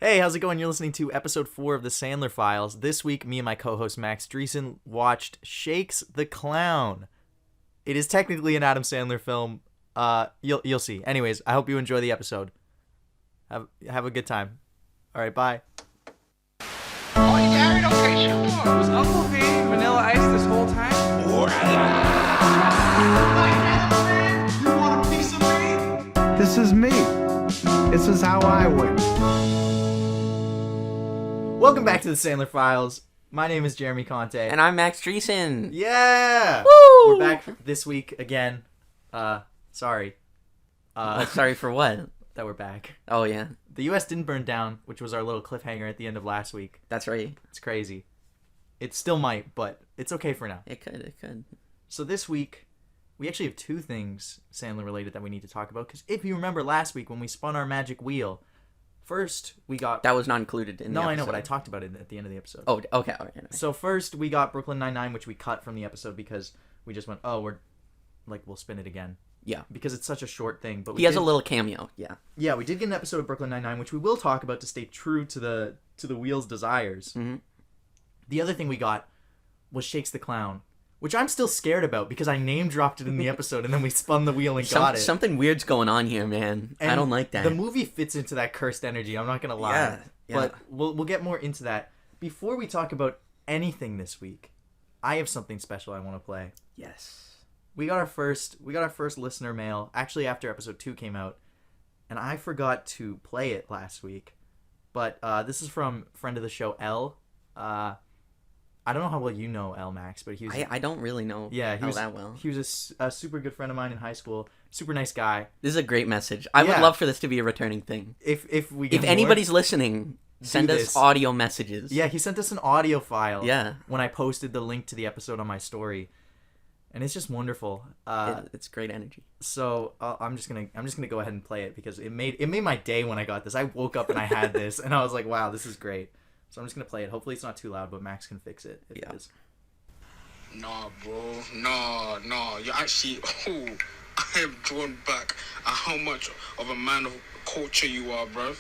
Hey, how's it going? You're listening to episode 4 of the Sandler Files. This week, me and my co-host Max Dreesen watched Shakes the Clown. It is technically an Adam Sandler film. You'll see. Anyways, I hope you enjoy the episode. Have a good time. All right, bye. Oh, you married? Okay, sure. Was Uncle dating Vanilla Ice this whole time? You want a piece of me? This is me. This is how I win. Welcome back to the Sandler Files. My name is Jeremy Conte. And I'm Max Dreesen. Yeah! Woo! We're back this week again. Sorry. Sorry for what? That we're back. Oh, yeah. The U.S. didn't burn down, which was our little cliffhanger at the end of last week. That's right. It's crazy. It still might, but it's okay for now. It could. So this week, we actually have two things Sandler related that we need to talk about. Because if you remember last week when we spun our magic wheel, first we got... That was not incled in the episode. No, I know, but I talked about it at the end of the episode. Oh, okay. All right. Anyway. So first we got Brooklyn Nine-Nine, which we cut from the episode because we just went, we'll spin it again. Yeah. Because it's such a short thing. But he has a little cameo, yeah. Yeah, we did get an episode of Brooklyn Nine-Nine, which we will talk about to stay true to the wheel's desires. Mm-hmm. The other thing we got was Shakes the Clown, which I'm still scared about because I name-dropped it in the episode and then we spun the wheel and got it. Something weird's going on here, man. And I don't like that. The movie fits into that cursed energy, I'm not going to lie. Yeah. But we'll get more into that. Before we talk about anything this week, I have something special I want to play. Yes. We got our first listener mail actually after episode 2 came out, and I forgot to play it last week. But this is from friend of the show L. I don't know how well you know L, Max, but he was I don't really know L that well. He was a super good friend of mine in high school. Super nice guy. This is a great message. I would love for this to be a returning thing. If we get if anybody's listening, send us audio messages. Yeah, he sent us an audio file. Yeah. When I posted the link to the episode on my story. And it's just wonderful. It's great energy. So I'm just gonna go ahead and play it because it made my day when I got this. I woke up and I had this, and I was like, "Wow, this is great." So I'm just gonna play it. Hopefully, it's not too loud, but Max can fix it if it is. Nah, bro. Nah. You're actually... Oh, I am drawn back at how much of a man of culture you are, bro.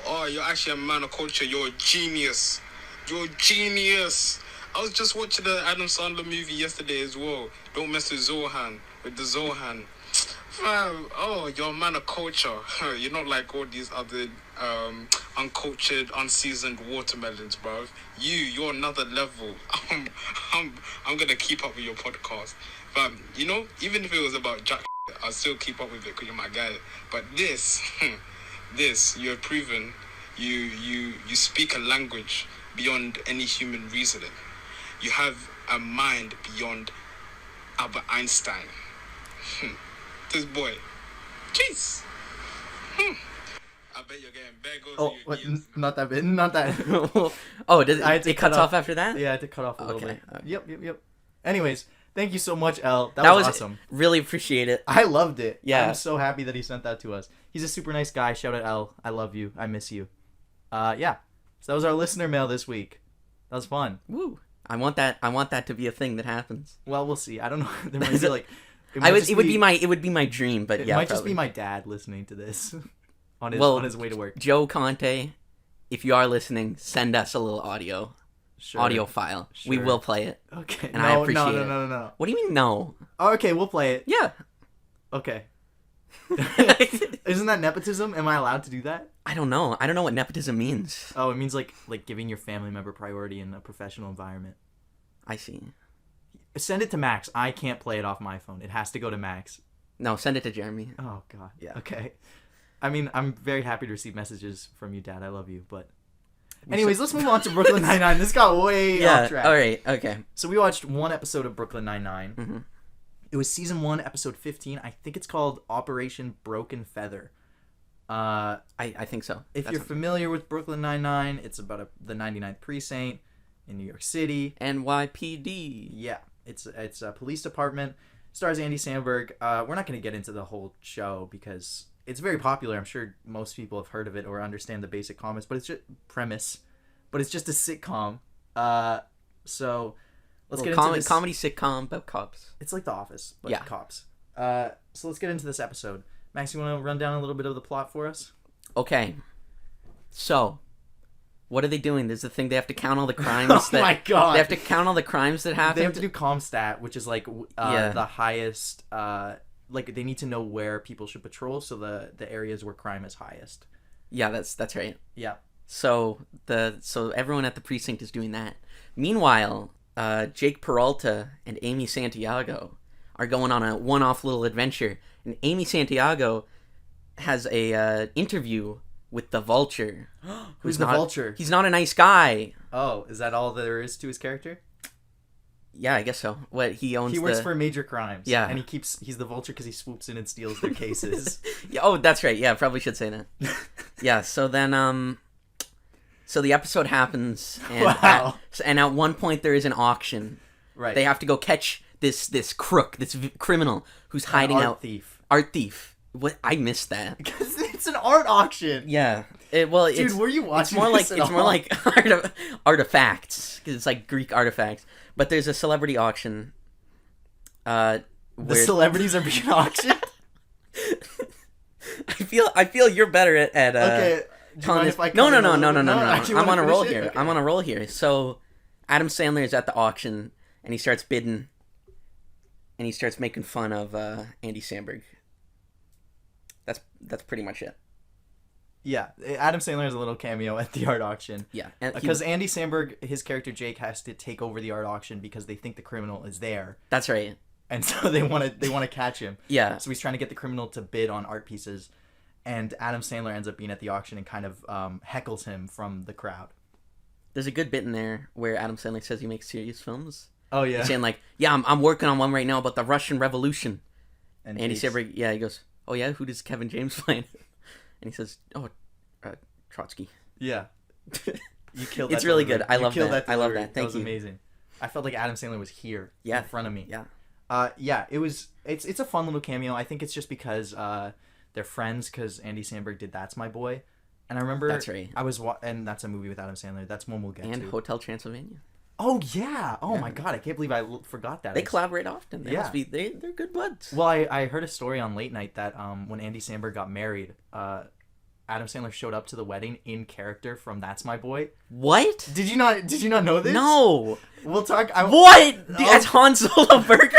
Oh, you're actually a man of culture. You're a genius. I was just watching the Adam Sandler movie yesterday as well. Don't mess with Zohan. Oh, you're a man of culture. You're not like all these other uncultured, unseasoned watermelons, bro. You're another level. I'm gonna keep up with your podcast. But even if it was about Jack, I'll still keep up with it because you're my guy. But this you have proven you speak a language beyond any human reasoning. You have a mind beyond Albert Einstein. This boy. Jeez. I bet you're getting bagels. Oh, what? Not that bit. Not that. Oh, it cuts off after that? Yeah, I had to cut off a little bit. Okay. Yep. Anyways, thank you so much, L. That was awesome. Really appreciate it. I loved it. Yeah. I'm so happy that he sent that to us. He's a super nice guy. Shout out L. I love you. I miss you. Yeah. So that was our listener mail this week. That was fun. Woo. I want that to be a thing that happens. Well, we'll see. I don't know. There might be like it would be my dream, but it yeah. might probably. just be my dad listening to this on his way to work. Joe Conte, if you are listening, send us a little audio file. Sure. We will play it. Okay. And I appreciate it. No. What do you mean no? Oh, okay, we'll play it. Yeah. Okay. Isn't that nepotism? Am I allowed to do that? I don't know what nepotism means. Oh, it means like giving your family member priority in a professional environment. I see. Send it to Max. I can't play it off my phone. It has to go to Max. No, send it to Jeremy. Oh, God. Yeah. Okay. I mean, I'm very happy to receive messages from you, Dad. I love you, but... Anyways, let's move on to Brooklyn Nine-Nine. This got way off track. All right. Okay. So we watched one episode of Brooklyn Nine-Nine. Mm-hmm. It was season 1, episode 15. I think it's called Operation Broken Feather. I think so. If you're familiar with Brooklyn Nine-Nine, it's about the 99th precinct in New York City. NYPD. Yeah. It's a police department. Stars Andy Samberg. We're not going to get into the whole show because it's very popular. I'm sure most people have heard of it or understand the basic premise, but it's just a sitcom. So let's get into this comedy sitcom about cops. It's like The Office, but yeah. cops. So let's get into this episode. Max, you want to run down a little bit of the plot for us? Okay. So What are they doing? There's the thing they have to count all the crimes. Oh my God. They have to count all the crimes that happen. They have to do ComStat, which is like the highest. Like they need to know where people should patrol, so the areas where crime is highest. Yeah, that's right. Yeah. So everyone at the precinct is doing that. Meanwhile, Jake Peralta and Amy Santiago are going on a one-off little adventure, and Amy Santiago has a interview with the Vulture. Who's the Vulture? He's not a nice guy. Oh, is that all there is to his character? Yeah, I guess so. What he owns? He works for major crimes. Yeah, and he's the Vulture because he swoops in and steals their cases. Yeah, oh, that's right. Yeah, probably should say that. Yeah. So then, so the episode happens, and Wow. at one point there is an auction. Right. They have to go catch this crook, this criminal who's hiding out. Art thief. What? I missed that. Because it's an art auction. Yeah. Dude, were you watching? It's more like artifacts, because it's like Greek artifacts. But there's a celebrity auction. The celebrities are being auctioned. I feel you're better at Okay. telling this. No. I'm on a roll here. Okay. I'm on a roll here. So, Adam Sandler is at the auction, and he starts bidding, and he starts making fun of Andy Samberg. That's pretty much it. Yeah, Adam Sandler has a little cameo at the art auction. Yeah, because Andy Samberg, his character Jake, has to take over the art auction because they think the criminal is there. That's right. And so they want to catch him. Yeah. So he's trying to get the criminal to bid on art pieces, and Adam Sandler ends up being at the auction and kind of heckles him from the crowd. There's a good bit in there where Adam Sandler says he makes serious films. Oh yeah. He's saying like, yeah, I'm working on one right now about the Russian Revolution. And Andy Samberg, yeah, he goes, oh yeah, who does Kevin James play? And he says, oh, Trotsky. Yeah. You killed that. It's really delivery. good. I love that. Delivery. I love that. Thank you. That was amazing. I felt like Adam Sandler was here in front of me. Yeah. Yeah, it's a fun little cameo. I think it's just because they're friends, because Andy Samberg did That's My Boy. And I remember That's right. and that's a movie with Adam Sandler. That's one we'll get to. And Hotel Transylvania. Oh yeah. Oh my God, I can't believe I forgot that. They collaborate often. Yeah. They're good buds. Well, I heard a story on Late Night that when Andy Samberg got married, Adam Sandler showed up to the wedding in character from That's My Boy. What? Did you not know this? No. We'll talk. What? As Han Solo Burger?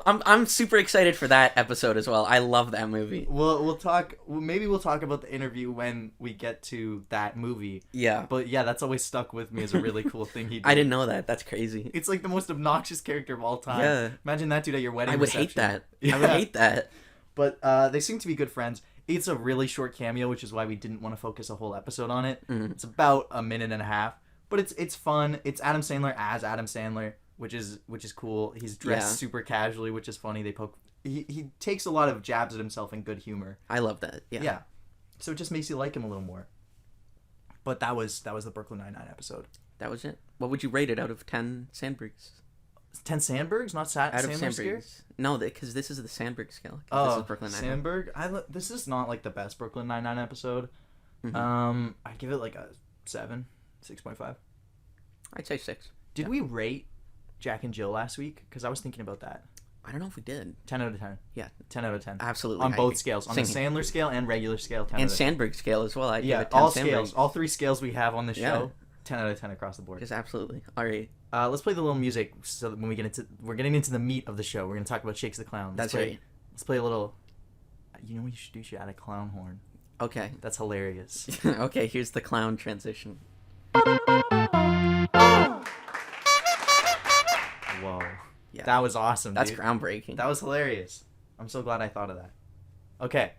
I'm super excited for that episode as well. I love that movie. We'll talk. Maybe we'll talk about the interview when we get to that movie. Yeah. But yeah, that's always stuck with me as a really cool thing he did. I didn't know that. That's crazy. It's like the most obnoxious character of all time. Yeah. Imagine that dude at your wedding. I would reception. hate that. Yeah. I would hate that. But they seem to be good friends. It's a really short cameo, which is why we didn't want to focus a whole episode on it. Mm-hmm. It's about a minute and a half, but it's fun. It's Adam Sandler as Adam Sandler, which is cool. He's dressed super casually, which is funny. He takes a lot of jabs at himself in good humor. I love that. Yeah. Yeah. So it just makes you like him a little more. But that was the Brooklyn Nine-Nine episode. That was it. What would you rate it out of 10 Sandbergs? 10 Sandbergs, not out of Sandberg scale? Sandbergs. No, because this is the Sandberg scale. Oh, this is Brooklyn Nine-Nine. Sandberg. This is not like the best Brooklyn Nine-Nine episode. Mm-hmm. I'd give it like a 7, 6.5. I'd say 6. Did we rate Jack and Jill last week? Because I was thinking about that. I don't know if we did. 10 out of 10. Yeah. 10 out of 10. Absolutely. On both scales. On the Sandler scale and regular scale, 10 and out of 10. Sandberg scale as well. I'd give it 10 all Sandberg. scales. All 3 scales we have on the show, 10 out of 10 across the board. Just absolutely. All right. Let's play the little music so that when we're getting into the meat of the show. We're going to talk about Shakes the Clown. That's right. Let's play a little... You know what you should do? You should add a clown horn. Okay. That's hilarious. Okay, here's the clown transition. Whoa. Yeah. That was awesome, That's dude. groundbreaking. That was hilarious. I'm so glad I thought of that. Okay.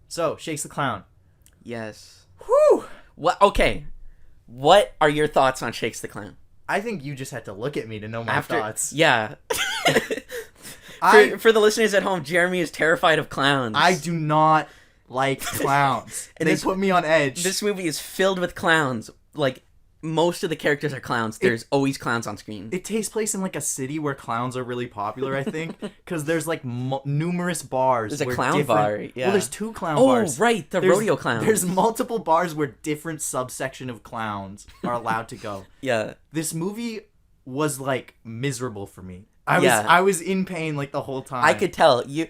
So, Shakes the Clown. Yes. Whew! What? Okay. What are your thoughts on Shakes the Clown? I think you just had to look at me to know my thoughts. Yeah. For the listeners at home, Jeremy is terrified of clowns. I do not like clowns. And they put me on edge. This movie is filled with clowns. Like, most of the characters are clowns. There's always clowns on screen. It takes place in like a city where clowns are really popular, I think, because there's like numerous bars. There's a clown bar. Yeah. Well, there's 2 clown bars. Oh, right, the rodeo clowns. There's multiple bars where different subsection of clowns are allowed to go. Yeah. This movie was like miserable for me. I was in pain like the whole time. I could tell you.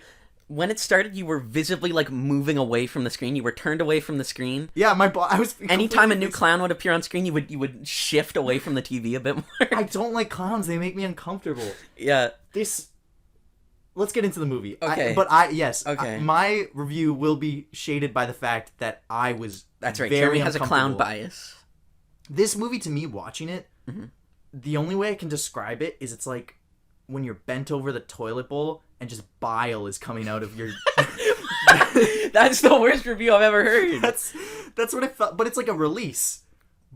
when it started, you were visibly like moving away from the screen. You were turned away from the screen. Yeah, I was. Anytime a new clown would appear on screen, you would shift away from the TV a bit more. I don't like clowns. They make me uncomfortable. Yeah. Let's get into the movie. Okay. Okay. My review will be shaded by the fact that I was. That's right. Very Jeremy has a clown bias. This movie, to me, watching it, Mm-hmm. the only way I can describe it is it's like when you're bent over the toilet bowl and just bile is coming out of your. That's the worst review I've ever heard. That's what it felt, but it's like a release.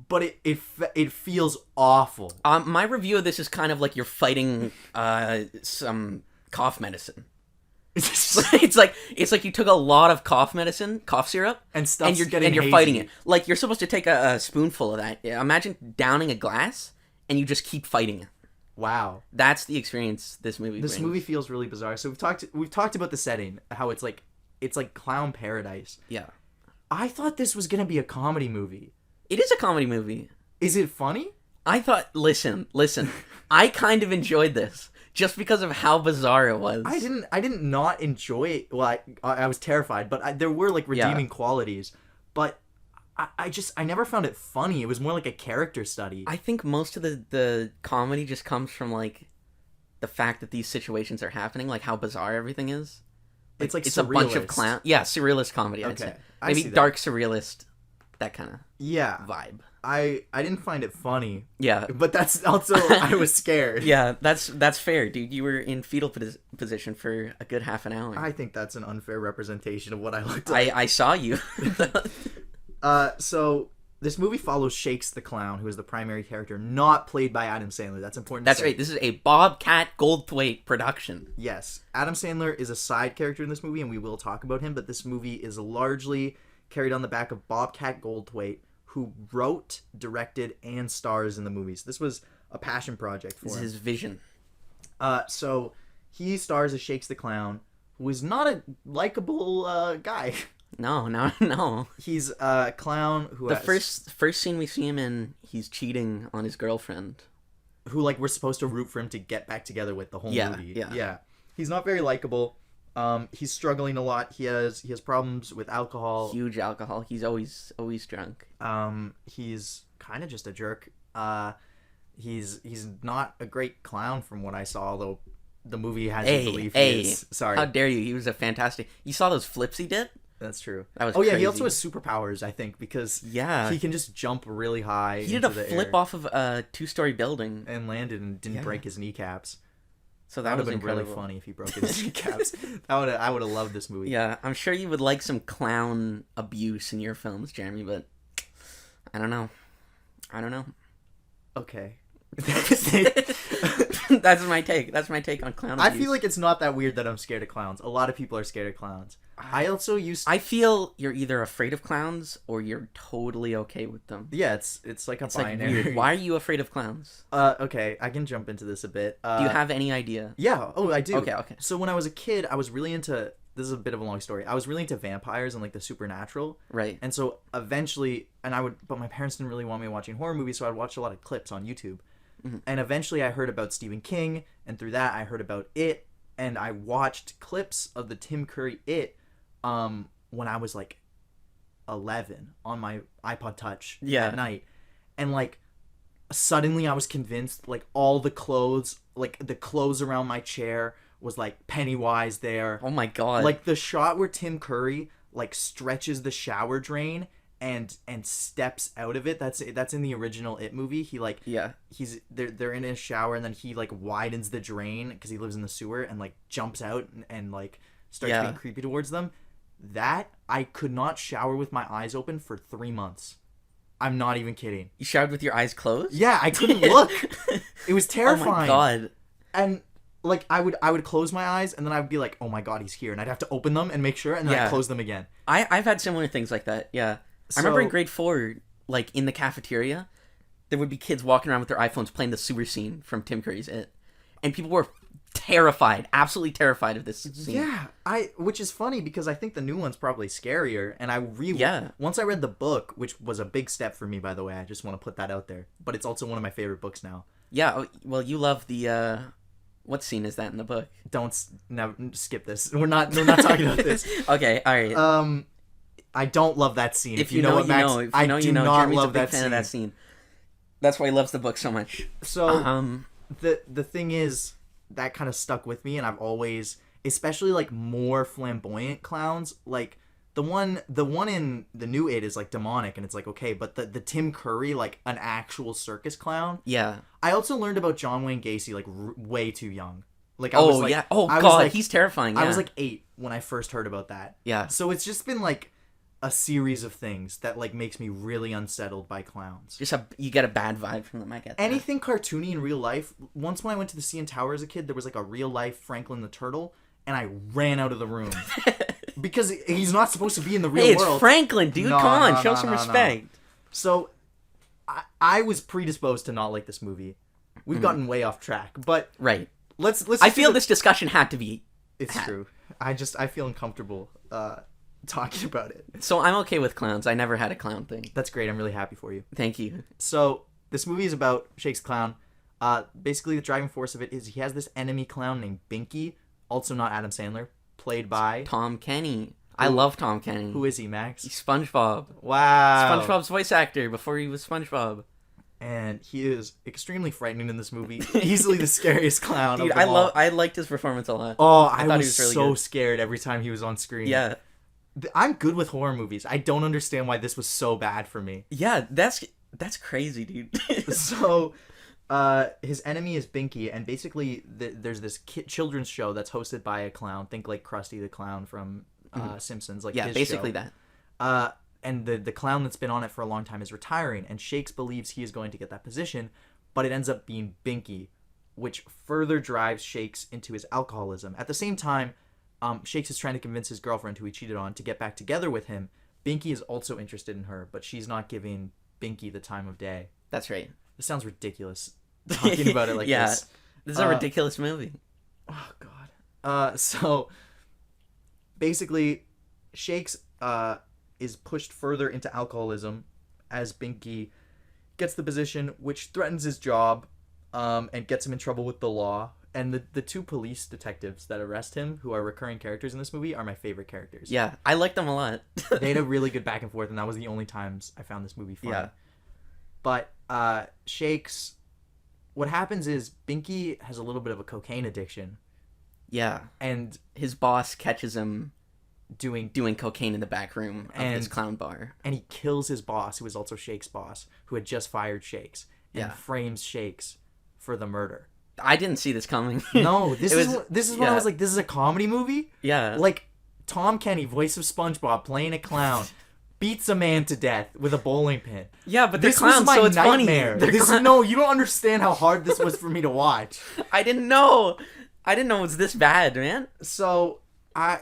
But it feels awful. My review of this is kind of like you're fighting some cough medicine. It's like you took a lot of cough syrup, and you're fighting it. Like you're supposed to take a spoonful of that. Imagine downing a glass and you just keep fighting it. Wow, that's the experience this movie brings. This movie feels really bizarre. So we've talked about the setting, how it's like clown paradise. Yeah, I thought this was gonna be a comedy movie. It is a comedy movie. Is it funny? I thought. Listen. I kind of enjoyed this just because of how bizarre it was. I didn't not enjoy it. Well, I was terrified, but there were like redeeming qualities. But I never found it funny. It was more like a character study. I think most of the comedy just comes from like the fact that these situations are happening, like how bizarre everything is. It's like it's a bunch of clown. Yeah, surrealist comedy. I'd say maybe dark surrealist, that kind of vibe. I didn't find it funny. Yeah, but that's also I was scared. Yeah, that's fair, dude. You were in fetal position for a good half an hour. I think that's an unfair representation of what I looked like. I saw you. So this movie follows Shakes the Clown, who is the primary character, not played by Adam Sandler. That's important. That's right. This is a Bobcat Goldthwait production. Yes, Adam Sandler is a side character in this movie, and we will talk about him. But this movie is largely carried on the back of Bobcat Goldthwait, who wrote, directed, and stars in the movies. This was a passion project for him. This is his vision. So he stars as Shakes the Clown, who is not a likable guy. No. He's a clown who the first scene we see him in, he's cheating on his girlfriend. Who, like, we're supposed to root for him to get back together with the whole movie. Yeah. He's not very likable. He's struggling a lot. He has problems with alcohol. Huge alcohol. He's always drunk. He's kind of just a jerk. He's not a great clown from what I saw, although the movie has you believe he is. Sorry. How dare you? He was a fantastic. You saw those flips he did? That's true. That was crazy. Yeah, he also has superpowers, I think, because he can just jump really high. He did a flip off of a 2-story building and landed and didn't break his kneecaps. So that would have been really funny if he broke his kneecaps. I would have loved this movie. Yeah, I'm sure you would like some clown abuse in your films, Jeremy, but I don't know. Okay. That's my take. That's my take on clown abuse. I feel like it's not that weird that I'm scared of clowns. A lot of people are scared of clowns. I feel you're either afraid of clowns or you're totally okay with them. Yeah, it's like a binary. Like weird. Why are you afraid of clowns? Okay, I can jump into this a bit. Do you have any idea? Yeah. Oh, I do. Okay. So when I was a kid, I was really into. This is a bit of a long story. I was really into vampires and like the supernatural. Right. And so eventually, but my parents didn't really want me watching horror movies, so I'd watch a lot of clips on YouTube. Mm-hmm. And eventually, I heard about Stephen King, and through that, I heard about It, and I watched clips of the Tim Curry It, when I was like 11 on my iPod Touch at night, and like suddenly I was convinced like all the clothes around my chair was like Pennywise there. Oh my god! Like the shot where Tim Curry like stretches the shower drain and steps out of it. That's in the original It movie. He like they're in a shower and then he like widens the drain because he lives in the sewer and like jumps out and like starts being creepy towards them. That I could not shower with my eyes open for 3 months. I'm not even kidding. You showered with your eyes closed? Yeah, I couldn't look. It was terrifying. Oh my god! And like I would close my eyes and then I would be like, oh my god, he's here, and I'd have to open them and make sure, and then I'd close them again. I've had similar things like that. Yeah, I remember in grade 4, like in the cafeteria, there would be kids walking around with their iPhones playing the sewer scene from Tim Curry's It, and people were terrified, absolutely terrified of this scene. Yeah, which is funny because I think the new one's probably scarier, and once I read the book, which was a big step for me, by the way, I just want to put that out there, but it's also one of my favorite books now. Yeah, well, you love the What scene is that in the book? Never skip this. We're not talking about this. Okay, all right. I don't love that scene. If you know, what, you Max, know. If you I know, do you know. not Jeremy's love a big that fan scene. of that scene. That's why he loves the book so much. So the thing is, that kind of stuck with me, and I've always, especially like more flamboyant clowns, like the one in the new It is like demonic, and it's like okay, but the Tim Curry, like an actual circus clown. Yeah. I also learned about John Wayne Gacy like way too young. Like I was like, yeah. Oh I was god, like, he's terrifying. Yeah. I was like 8 when I first heard about that. Yeah. So it's just been like a series of things that like makes me really unsettled by clowns. You get a bad vibe from them. I get that. Anything cartoony in real life. Once when I went to the CN Tower as a kid, there was like a real life Franklin the Turtle, and I ran out of the room because he's not supposed to be in the real Hey, it's world. Franklin, dude. No, Come on, no, show no, some no, respect. So I was predisposed to not like this movie. We've gotten way off track, but Right. let's. I feel this discussion had to be. It's true. I feel uncomfortable talking about it. So I'm okay with clowns. I never had a clown thing. That's great. I'm really happy for you. Thank you. So this movie is about Shakes Clown. Basically, the driving force of it is he has this enemy clown named Binky, also not Adam Sandler, played by Tom Kenny. I love Tom Kenny. Who is he, Max? He's SpongeBob. Wow. SpongeBob's voice actor before he was SpongeBob. And he is extremely frightening in this movie. Easily the scariest clown. Dude, of them all. I liked his performance a lot. Oh, I thought was he was really so good. scared every time he was on screen. Yeah. I'm good with horror movies. I don't understand why this was so bad for me. Yeah, that's crazy, dude. So, his enemy is Binky, and basically there's this children's show that's hosted by a clown. Think like Krusty the Clown from Simpsons. Like yeah, his basically show. that. And the clown that's been on it for a long time is retiring, and Shakes believes he is going to get that position, but it ends up being Binky, which further drives Shakes into his alcoholism. At the same time, Shakes is trying to convince his girlfriend, who he cheated on, to get back together with him. Binky is also interested in her, but she's not giving Binky the time of day. That's right. This sounds ridiculous, talking about it like yeah, this. This is a ridiculous movie. Oh, God. So, basically, Shakes is pushed further into alcoholism as Binky gets the position, which threatens his job and gets him in trouble with the law. And the two police detectives that arrest him, who are recurring characters in this movie, are my favorite characters. Yeah, I like them a lot. They had a really good back and forth, and that was the only times I found this movie fun. Yeah. But Shakes, what happens is Binky has a little bit of a cocaine addiction. Yeah. And His boss catches him doing cocaine in the back room of his clown bar. And he kills his boss, who is also Shakes' boss, who had just fired Shakes, and Yeah. frames Shakes for the murder. I didn't see this coming. No, this is when I yeah. was like, this is a comedy movie? Yeah. Like, Tom Kenny, voice of SpongeBob, playing a clown, beats a man to death with a bowling pin. Yeah, but they're This clowns, was my so it's nightmare. funny. No, you don't understand how hard this was for me to watch. I didn't know it was this bad, man. So, I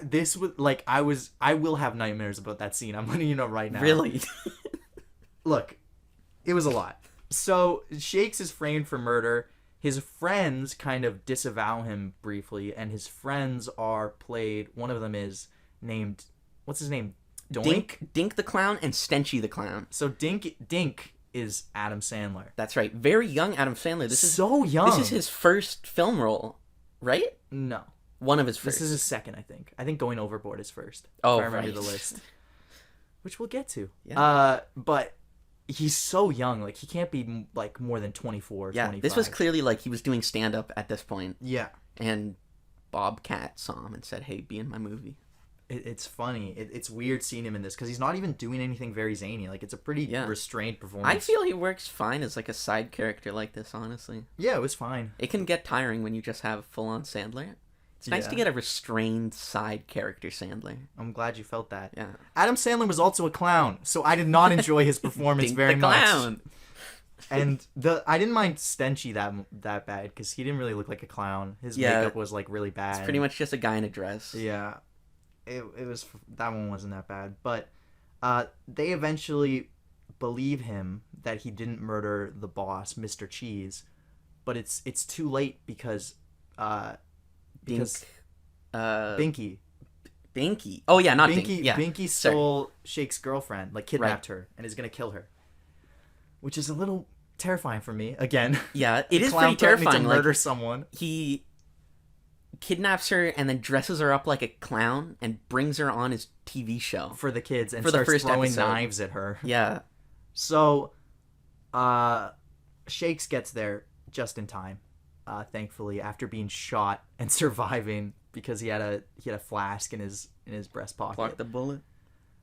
will have nightmares about that scene. I'm letting you know right now. Really? Look, it was a lot. So, Shakes is framed for murder. His friends kind of disavow him briefly, and his friends are played. One of them is named, what's his name? Doink? Dink the clown and Stenchy the clown. So Dink is Adam Sandler. That's right. Very young Adam Sandler. This is so young. This is his first film role, right? No. One of his first. This is his second, I think. I think Going Overboard is first. Oh, if I remember right. the list. Which we'll get to. Yeah. But he's so young. Like, he can't be, like, more than 24, Yeah, 25. this was clearly like he was doing stand-up at this point. Yeah. And Bobcat saw him and said, hey, be in my movie. It's funny. It's weird seeing him in this because he's not even doing anything very zany. Like, it's a pretty restrained performance. I feel he works fine as like a side character like this, honestly. Yeah, it was fine. It can get tiring when you just have full-on Sandler. It's nice to get a restrained side character Sandler. I'm glad you felt that. Yeah. Adam Sandler was also a clown, so I did not enjoy his performance Dink very the much. clown. And I didn't mind Stenchy that bad because he didn't really look like a clown. His makeup was like really bad. It's pretty much just a guy in a dress. Yeah, it was, that one wasn't that bad, but they eventually believe him that he didn't murder the boss, Mr. Cheese, but it's too late because Binky. Binky. Oh yeah, not Binky. Binky. Yeah. Binky stole Shake's girlfriend, like kidnapped her, and is gonna kill her, which is a little terrifying for me. Again, Yeah, it is clown pretty threatening terrifying. to murder Like, someone. he kidnaps her and then dresses her up like a clown and brings her on his TV show. for the kids and For the starts first throwing episode. knives at her. Yeah. So, Shakes gets there just in time, thankfully, after being shot and surviving because he had a flask in his breast pocket. Block the bullet.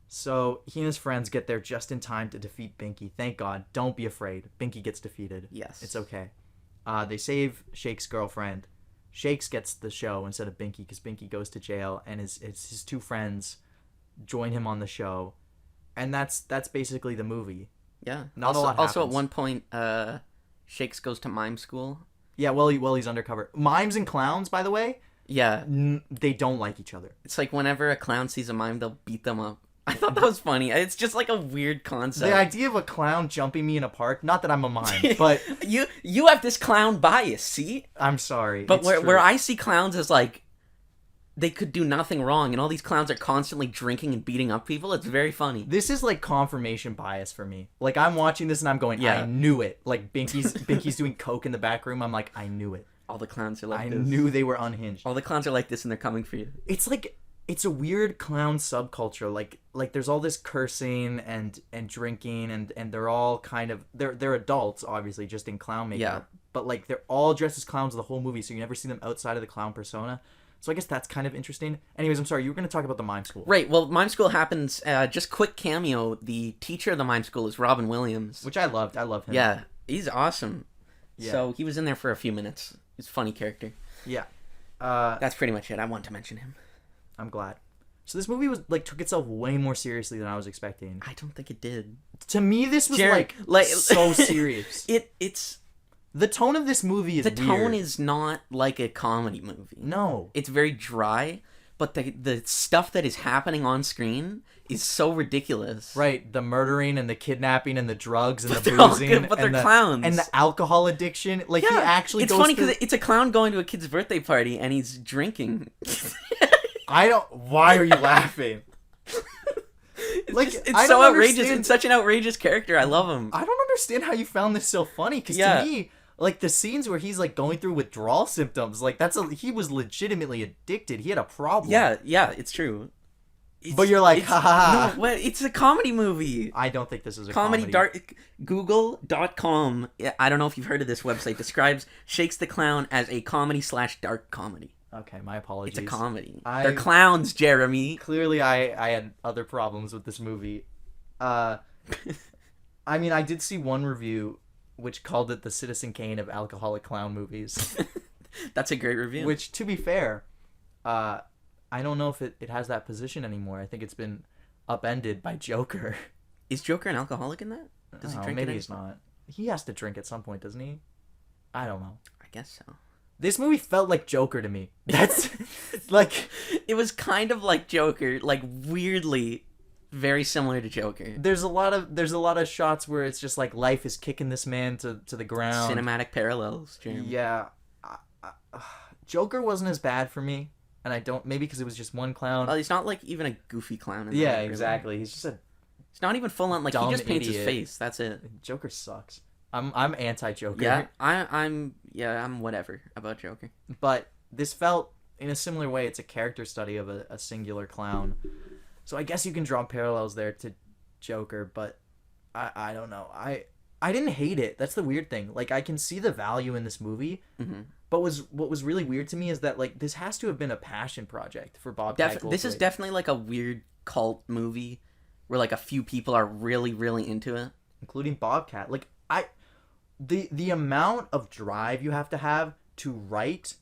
So he and his friends get there just in time to defeat Binky. Thank God. Don't be afraid. Binky gets defeated. Yes. It's okay. They save Shakes' girlfriend. Shakes gets the show instead of Binky because Binky goes to jail, and his two friends join him on the show, and that's basically the movie. Yeah. Not a lot Also, at happens. one point, Shakes goes to mime school. Yeah, well, he's undercover. Mimes and clowns, by the way, Yeah. they don't like each other. It's like whenever a clown sees a mime, they'll beat them up. I thought that was funny. It's just like a weird concept. The idea of a clown jumping me in a park, not that I'm a mime, but you have this clown bias, see? I'm sorry. But it's where true. I see clowns as like they could do nothing wrong, and all these clowns are constantly drinking and beating up people. It's very funny. This is like confirmation bias for me. Like I'm watching this and I'm going, Yeah. I knew it. Like Binky's doing coke in the back room. I'm like, I knew it. All the clowns are like I this. knew they were unhinged. All the clowns are like this, and they're coming for you. It's like it's a weird clown subculture. Like there's all this cursing and drinking and they're all kind of they're adults obviously just in clown makeup. Yeah. But like they're all dressed as clowns the whole movie, so you never see them outside of the clown persona. So I guess that's kind of interesting. Anyways, I'm sorry, you were going to talk about the mime school. Right. Well, mime school happens. Just quick cameo. The teacher of the mime school is Robin Williams. Which I loved. I love him. Yeah, he's awesome. Yeah. So he was in there for a few minutes. He's a funny character. Yeah. That's pretty much it. I want to mention him. I'm glad. So this movie was like took itself way more seriously than I was expecting. I don't think it did. To me, this was Jared, like so serious. It's The tone of this movie is the tone weird. is not like a comedy movie. No. It's very dry, but the stuff that is happening on screen is so ridiculous. Right, the murdering and the kidnapping and the drugs and the they're all boozing, good, but and they're clowns. and the alcohol addiction. Like he Yeah, actually it's goes funny through... because it's a clown going to a kid's birthday party and he's drinking. I don't. Why are you laughing? Like It's I so don't outrageous. understand- It's such an outrageous character. I love him. I don't understand how you found this so funny. Because Yeah. to me, like the scenes where he's like going through withdrawal symptoms, like he was legitimately addicted. He had a problem. Yeah, it's true. But you're like, it's, ha ha ha. No, what? It's a comedy movie. I don't think this is a Comedy comedy. dark. Google.com. I don't know if you've heard of this website. Describes Shakes the Clown as a comedy / dark comedy. Okay, my apologies. It's a comedy. I- They're clowns, Jeremy. Clearly, I had other problems with this movie. I mean, I did see one review which called it the Citizen Kane of alcoholic clown movies. That's a great review. Which, to be fair, I don't know if it has that position anymore. I think it's been upended by Joker. Is Joker an alcoholic in that? Does he Oh, drink? maybe it? he's not. He has to drink at some point, doesn't he? I don't know. I guess so. This movie felt like Joker to me. That's like It was kind of like Joker, like weirdly very similar to Joker. there's a lot of shots where it's just like life is kicking this man to the ground. Cinematic parallels, Jeremy. Yeah. Joker wasn't as bad for me, and I don't maybe because it was just one clown. Well, he's not like even a goofy clown. In Yeah, that, really. exactly. He's just a He's not even full on. Like he Dumb just paints his idiot. face. That's it. Joker sucks. I'm anti-Joker. Yeah, I'm whatever about Joker. But this felt in a similar way. It's a character study of a singular clown. So I guess you can draw parallels there to Joker, but I don't know. I didn't hate it. That's the weird thing. Like I can see the value in this movie, but what was really weird to me is that like this has to have been a passion project for Bob. This is definitely like a weird cult movie where like a few people are really, really into it. including Bobcat. Like the amount of drive you have to write,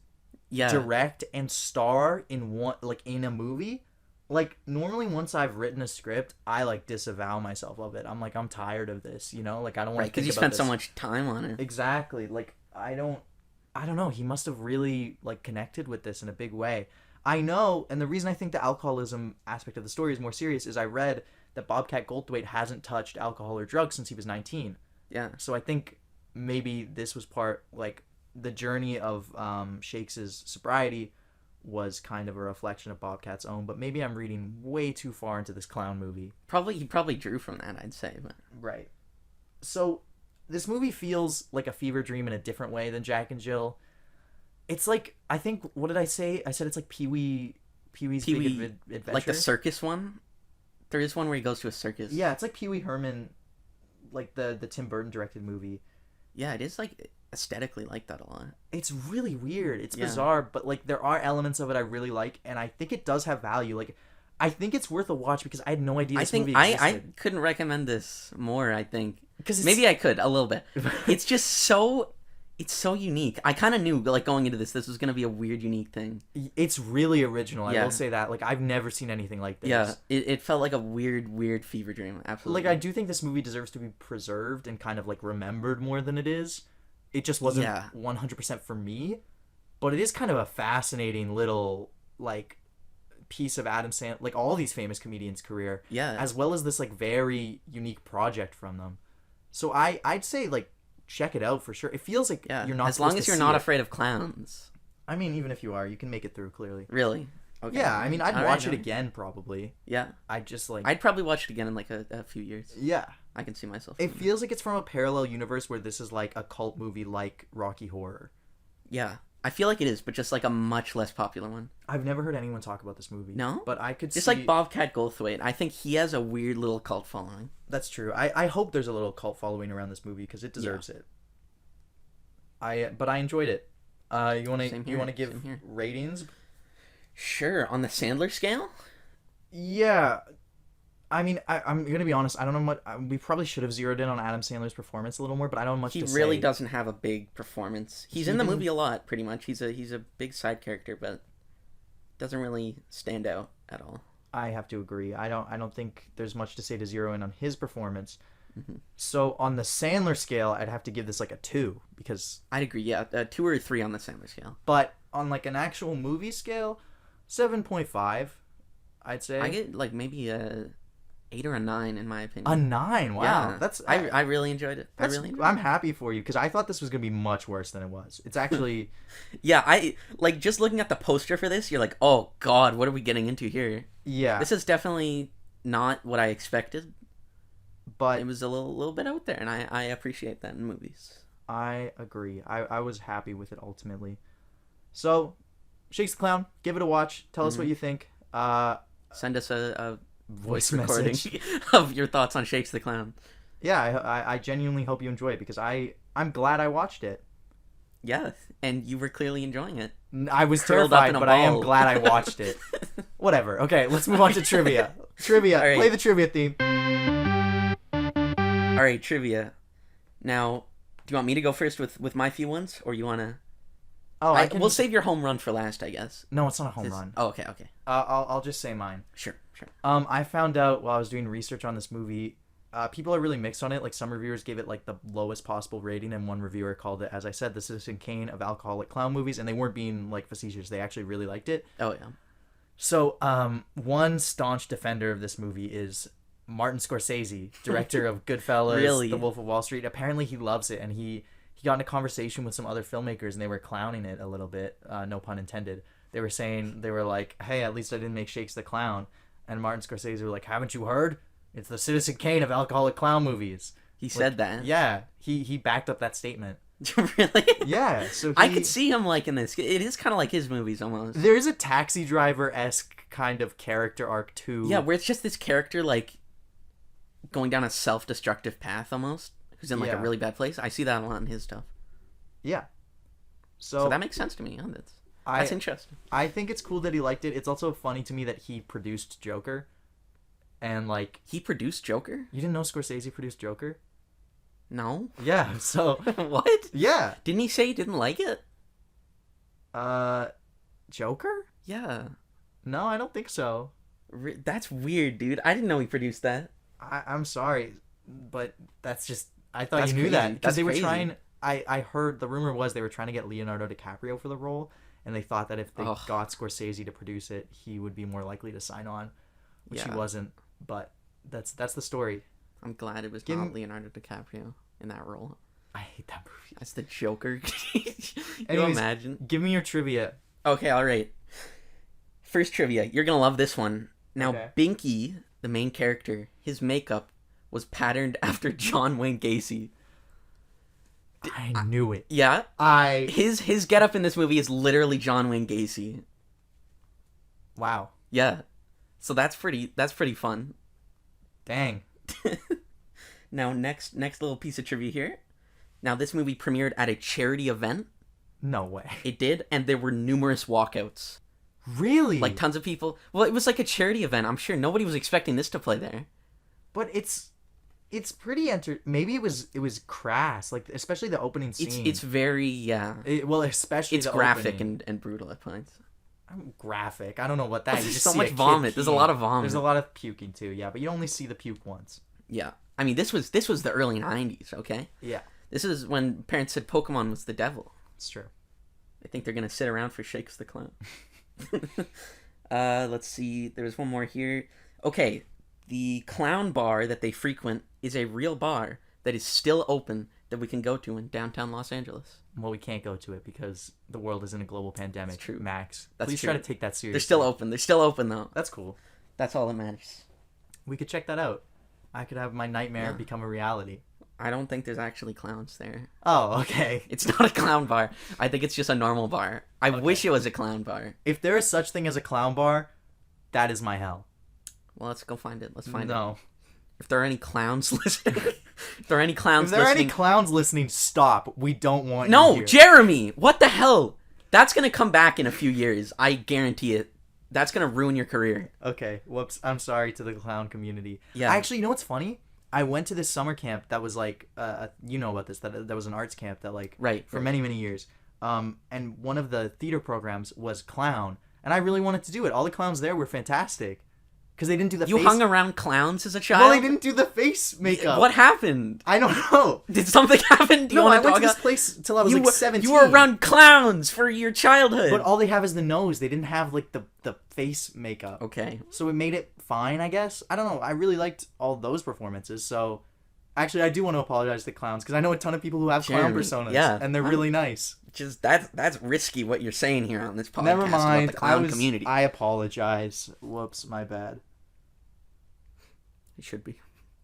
Yeah. direct, and star in one in a movie. Like normally once I've written a script, I like disavow myself of it. I'm like I'm tired of this, you know? Like I don't want Right, to because think you about spent so this. much time on it. Exactly. Like I don't know. He must have really like connected with this in a big way. I know, and the reason I think the alcoholism aspect of the story is more serious is I read that Bobcat Goldthwait hasn't touched alcohol or drugs since he was 19. Yeah. So I think maybe this was part like the journey of Shakes' sobriety was kind of a reflection of Bobcat's own, but maybe I'm reading way too far into this clown movie. He probably drew from that, I'd say. But Right. So this movie feels like a fever dream in a different way than Jack and Jill. It's like, I think, what did I say? I said it's like Pee-wee's Pee-wee, Big Adventure. like the circus one. There is one where he goes to a circus. Yeah, it's like Pee-wee Herman, like the Tim Burton directed movie. Yeah, it is like aesthetically like that a lot. It's really weird. It's Yeah. bizarre, but like there are elements of it I really like, and I think it does have value. Like, I think it's worth a watch because I had no idea I this think movie I existed. couldn't recommend this more. I think Because maybe I could a little bit. It's just so unique. I kind of knew like going into this was gonna be a weird, unique thing. it's really original. I Yeah. will say that. Like, I've never seen anything like this. Yeah, it felt like a weird fever dream. Absolutely. Like, I do think this movie deserves to be preserved and kind of like remembered more than it is. It just wasn't Yeah. 100% for me, but it is kind of a fascinating little like piece of Adam Sandler, like all these famous comedians' career, Yeah. as well as this like very unique project from them. So I'd say like check it out for sure. It feels like Yeah. you're not as long supposed as to you're see not it. afraid of clowns. I mean, even if you are, you can make it through clearly. Really. Okay. Yeah, I mean, I'd All right, watch it all right. again probably. Yeah. I just like I'd probably watch it again in like a few years. yeah. I can see myself. It doing feels like it's from a parallel universe where this is like a cult movie like Rocky Horror. Yeah. I feel like it is, but just like a much less popular one. I've never heard anyone talk about this movie. No? But I could Just see... like Bobcat Goldthwait. I think he has a weird little cult following. That's true. I hope there's a little cult following around this movie because it deserves it. But I enjoyed it. You want Same to here, give same here. ratings? Sure. On the Sandler scale? Yeah. I mean, I'm gonna be honest. I don't know much. We probably should have zeroed in on Adam Sandler's performance a little more, but I don't know much He to really say. doesn't have a big performance. He's He in the didn't- movie a lot, pretty much. He's a big side character, but doesn't really stand out at all. I have to agree. I don't think there's much to say to zero in on his performance. Mm-hmm. So on the Sandler scale, I'd have to give this like a 2 because. I'd agree. Yeah, 2 or 3 on the Sandler scale. But on like an actual movie scale, 7.5, I'd say. I get like maybe a 8 or a 9 in my opinion. A 9. Wow, Yeah, that's I really enjoyed it. I really enjoyed I'm it. happy for you because I thought this was gonna be much worse than it was. It's actually Yeah, I like just looking at the poster for this. You're like, oh god, what are we getting into here? yeah, This is definitely not what I expected. but It was a little bit out there, and I appreciate that in movies. I agree. I was happy with it ultimately. So, Shakes the Clown, give it a watch. Tell us what you think. Send us a Voice recording message. of your thoughts on Shakes the Clown. Yeah, I genuinely hope you enjoy it because I'm glad I watched it. Yeah, and you were clearly enjoying it. I was Curled up terrified, in a but I am ball. glad I watched it. Whatever. Okay, let's move on to trivia. Trivia. All right. Play the trivia theme. All right, trivia. Now, do you want me to go first with my few ones, or you want to? Oh, I can. We'll save your home run for last, I guess. No, it's not a home run. Oh, okay. I'll just say mine. Sure. I found out while I was doing research on this movie, people are really mixed on it. Like, some reviewers gave it like the lowest possible rating, and one reviewer called it, as I said, the Citizen Kane of alcoholic clown movies, and they weren't being like facetious. They actually really liked it. Oh yeah. So, one staunch defender of this movie is Martin Scorsese, director of Goodfellas, Really? The Wolf of Wall Street. Apparently, he loves it, and he got in a conversation with some other filmmakers, and they were clowning it a little bit. No pun intended. They were saying, they were like, "Hey, at least I didn't make Shakes the Clown." And Martin Scorsese were like, "Haven't you heard? It's the Citizen Kane of alcoholic clown movies." He said that. Yeah, he backed up that statement. Really? Yeah, so I could see him like in this. It is kind of like his movies almost. There is a Taxi Driver-esque kind of character arc too. Yeah, where it's just this character like going down a self-destructive path almost, who's in like a Yeah. really bad place. I see that a lot in his stuff. Yeah. So that makes sense to me. Yeah, that's interesting. I think it's cool that he liked it. It's also funny to me that he produced Joker. And like, He produced Joker? you didn't know Scorsese produced Joker? No. Yeah, so What? yeah. Didn't he say he didn't like it? Joker? Yeah. No, I don't think so. That's weird, dude. I didn't know he produced that. I'm sorry, but that's just I thought That's you knew crazy. that because That's they were crazy. trying. I heard the rumor was they were trying to get Leonardo DiCaprio for the role, and they thought that if they Ugh. got Scorsese to produce it, he would be more likely to sign on, which he Yeah. wasn't. But that's the story. I'm glad it was Give not me- Leonardo DiCaprio in that role. I hate that movie. That's the Joker. Can you Anyways, imagine? Give me your trivia. Okay, all right. First trivia. You're going to love this one. Now, Okay. Binky, the main character, his makeup was patterned after John Wayne Gacy. I knew it. Yeah. I His getup in this movie is literally John Wayne Gacy. wow. Yeah. So that's pretty fun. Dang. Now next little piece of trivia here. Now this movie premiered at a charity event. No way. It did, and there were numerous walkouts. Really? Like tons of people. Well, it was like a charity event. I'm sure nobody was expecting this to play there. But it's pretty maybe it was crass, like especially the opening scene. It's very especially it's the graphic opening. and brutal at points. Graphic. I don't know what that is. There's You just so see much a kid vomit. There's a lot of peeing. vomit. There's a lot of puking too. Yeah, but you only see the puke once. Yeah. I mean, this was the early 90s, okay? Yeah, This is when parents said Pokemon was the devil. it's true. I think they're going to sit around for Shakes the Clown. Let's see. There was one more here. Okay. The clown bar that they frequent is a real bar that is still open that we can go to in downtown Los Angeles. Well, we can't go to it because the world is in a global pandemic. That's true. Max. That's Please true. try to take that seriously. They're still open. They're still open, though. That's cool. That's all that matters. We could check that out. I could have my nightmare become a reality. I don't think there's actually clowns there. Oh, okay. It's not a clown bar. I think it's just a normal bar. I wish it was a clown bar. If there is such thing as a clown bar, that is my hell. Well, let's go find it. Let's find it. No. If there are any clowns listening, if there are any clowns If there are listening, any clowns listening, stop. We don't want you no, here. Jeremy, what the hell? That's gonna come back in a few years. I guarantee it. That's gonna ruin your career. Okay, whoops. I'm sorry to the clown community. Yeah. Actually, you know what's funny? I went to this summer camp that was like, you know about this, that was an arts camp that like, Right, for right. many, many years. And one of the theater programs was clown. And I really wanted to do it. All the clowns there were fantastic. Because they didn't do the You face. hung around clowns as a child. Well, they didn't do the face makeup. What happened? I don't know. Did something happen? Do you No, I want went to to talk this place till I was you like were, 17. You were around clowns for your childhood. But all they have is the nose. They didn't have like the face makeup. Okay. So it made it fine, I guess. I don't know. I really liked all those performances. So actually, I do want to apologize to the clowns because I know a ton of people who have clown Jeremy, personas. yeah. And they're really nice. Just that's risky what you're saying here on this podcast Never mind. about the clown community. I apologize. Whoops, my bad. It should be.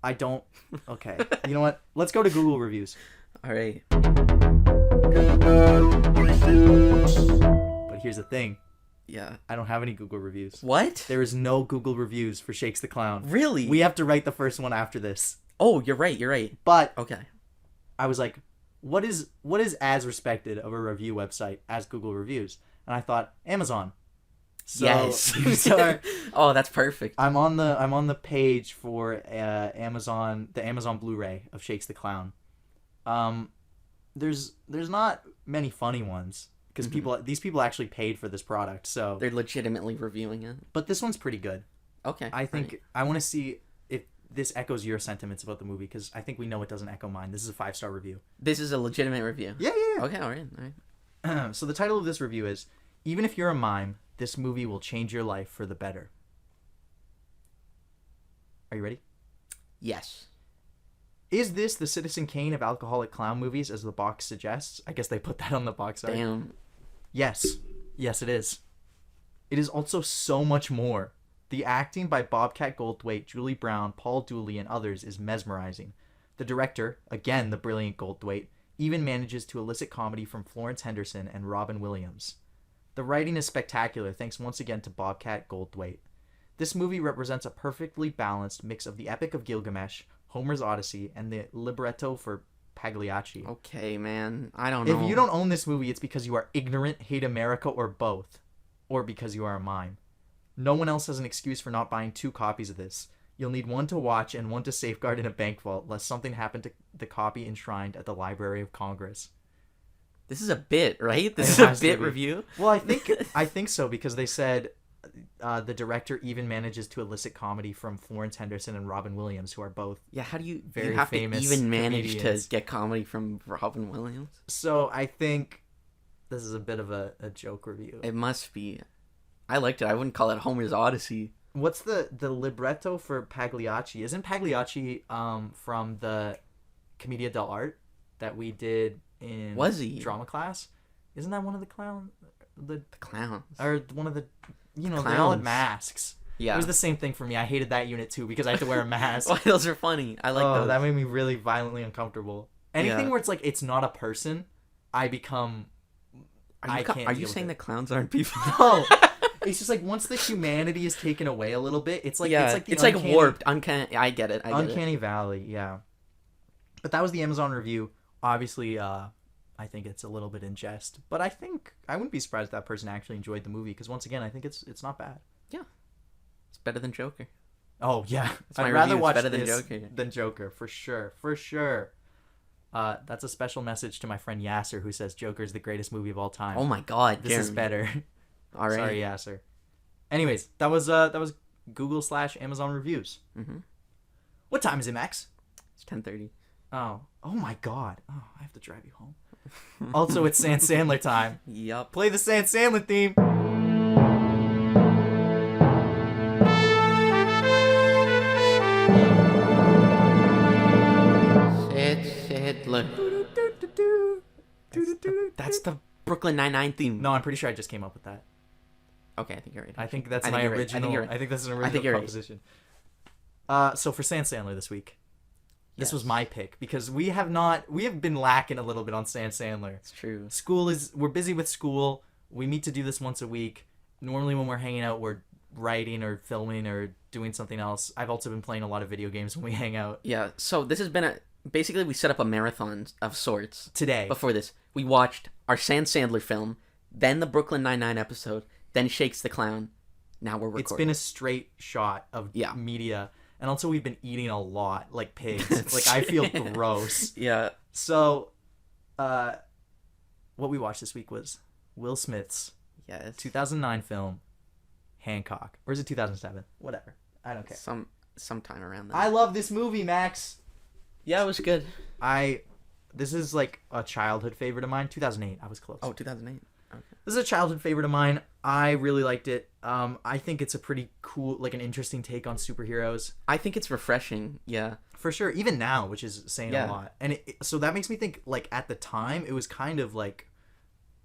I don't. Okay. You know what? Let's go to Google reviews. All right. But here's the thing. Yeah. I don't have any Google reviews. What? There is no Google reviews for Shakes the Clown. Really? We have to write the first one after this. Oh, you're right. You're right. But Okay. I was like, what is as respected of a review website as Google reviews? And I thought Amazon. So, Yes. so Oh, that's perfect. I'm on the page for Amazon, the Amazon Blu-ray of Shakes the Clown. There's not many funny ones because these people actually paid for this product. So They're legitimately reviewing it. but this one's pretty good. Okay. I think right. I want to see if this echoes your sentiments about the movie because I think we know it doesn't echo mine. This is a 5-star review. This is a legitimate review. Yeah. Okay. All right. All right. So the title of this review is "Even If You're a Mime, This Movie Will Change Your Life for the Better." Are you ready? Yes. Is this the Citizen Kane of alcoholic clown movies, as the box suggests? I guess they put that on the box art. Damn. Yes. Yes, it is. It is also so much more. The acting by Bobcat Goldthwait, Julie Brown, Paul Dooley, and others is mesmerizing. The director, again the brilliant Goldthwait, even manages to elicit comedy from Florence Henderson and Robin Williams. The writing is spectacular thanks once again to Bobcat Goldthwait. This movie represents a perfectly balanced mix of the Epic of Gilgamesh, Homer's Odyssey, and the libretto for Pagliacci. Okay, man. I don't know. If you don't own this movie, it's because you are ignorant, hate America, or both. Or because you are a mime. No one else has an excuse for not buying 2 copies of this. You'll need one to watch and one to safeguard in a bank vault, lest something happen to the copy enshrined at the Library of Congress. This is a bit, right? This It is a has to bit be. review. Well, I think so because they said the director even manages to elicit comedy from Florence Henderson and Robin Williams, who are both. Yeah, how do you Very you have famous to even manage comedians. to get comedy from Robin Williams? So I think this is a bit of a joke review. It must be. I liked it. I wouldn't call it Homer's Odyssey. What's the libretto for Pagliacci? Isn't Pagliacci from the Commedia dell'arte that we did in Was he? drama class? Isn't that one of the clown The clowns. or one of the they all had Clowns. masks? Yeah. It was the same thing for me. I hated that unit too because I had to wear a mask. Why those are funny. I like Oh, those. that made me really violently uncomfortable. Anything Yeah. where it's like it's not a person, I become. I can't. Are deal you with saying it. that clowns aren't people? No. It's just like once the humanity is taken away a little bit, it's like yeah, it's like the uncanny, warped. Uncanny. I get it. uncanny valley. Yeah. But that was the Amazon review. Obviously, I think it's a little bit in jest, but I think I wouldn't be surprised if that person actually enjoyed the movie because once again, I think it's not bad. Yeah, it's better than Joker. Oh yeah, my I'd rather review. It's watch better than this Joker. than Joker for sure. That's a special message to my friend Yasser who says Joker is the greatest movie of all time. Oh my God, this is Jeremy. better. All right. Sorry, Yasser. Anyways, that was Google/Amazon reviews. Mm-hmm. What time is it, Max? It's 10:30. Oh my God. Oh, I have to drive you home. Also, it's Sand Sandler time. Yup. Play the Sand Sandler theme. Sandler. That's the Brooklyn Nine-Nine theme. No, I'm pretty sure I just came up with that. Okay, I think you're right. I think that's I think my you're right. I original. think you're right. I think that's an I original think you're right. composition. So for Sand Sandler this week, this Yes. was my pick because we have been lacking a little bit on Sand Sandler. It's true. We're busy with school. We meet to do this once a week. Normally when we're hanging out, we're writing or filming or doing something else. I've also been playing a lot of video games when we hang out. Yeah, so this has been basically we set up a marathon of sorts. Today. Before this, we watched our Sand Sandler film, then the Brooklyn Nine-Nine episode, then Shakes the Clown. Now we're recording. It's been a straight shot of Yeah. media. And also we've been eating a lot like pigs. Like I feel gross. Yeah. So what we watched this week was Will Smith's Yes. 2009 film Hancock. Or is it 2007? Whatever. I don't care. Sometime around that. I love this movie, Max. Yeah, it was good. This is like a childhood favorite of mine. 2008. I was close. Oh, 2008. Okay. This is a childhood favorite of mine. I really liked it. I think it's a pretty cool, like an interesting take on superheroes. I think it's refreshing. Yeah. For sure. Even now, which is saying Yeah. a lot. And so that makes me think, like, at the time, it was kind of like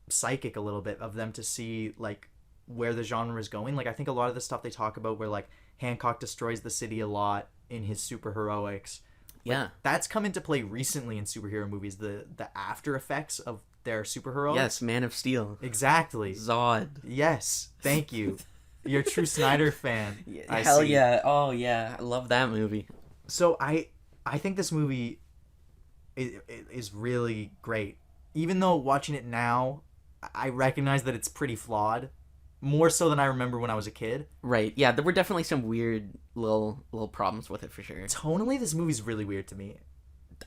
psychic a little bit of them to see like where the genre is going. Like I think a lot of the stuff they talk about where like Hancock destroys the city a lot in his superheroics. Yeah. That's come into play recently in superhero movies, the after effects of their superheroics. Yes, Man of Steel. Exactly. Zod. Yes. Thank you. You're a true Snyder fan. I Hell see. yeah. Oh yeah. I love that movie. So I think this movie is really great. Even though watching it now, I recognize that it's pretty flawed. More so than I remember when I was a kid. Right. Yeah, there were definitely some weird little problems with it for sure. Tonally, this movie's really weird to me.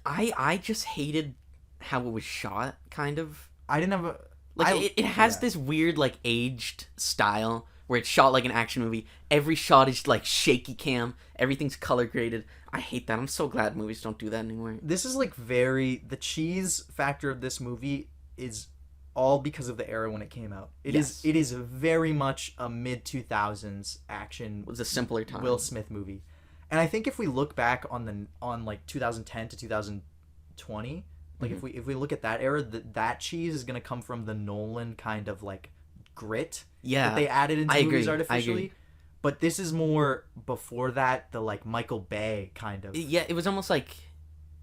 I just hated how it was shot, kind of. I didn't have a... Like, it has yeah. this weird, like, aged style where it's shot like an action movie. Every shot is, like, shaky cam. Everything's color graded. I hate that. I'm so glad movies don't do that anymore. This is, like, very... The cheese factor of this movie is all because of the era when it came out. It is very much a mid-2000s action... It was a simpler time. Will Smith movie. And I think if we look back on like 2010 to 2020, like if we look at that era, that cheese is gonna come from the Nolan kind of like grit that they added into movies artificially. I agree. But this is more before that, the like Michael Bay kind of Yeah, it was almost like,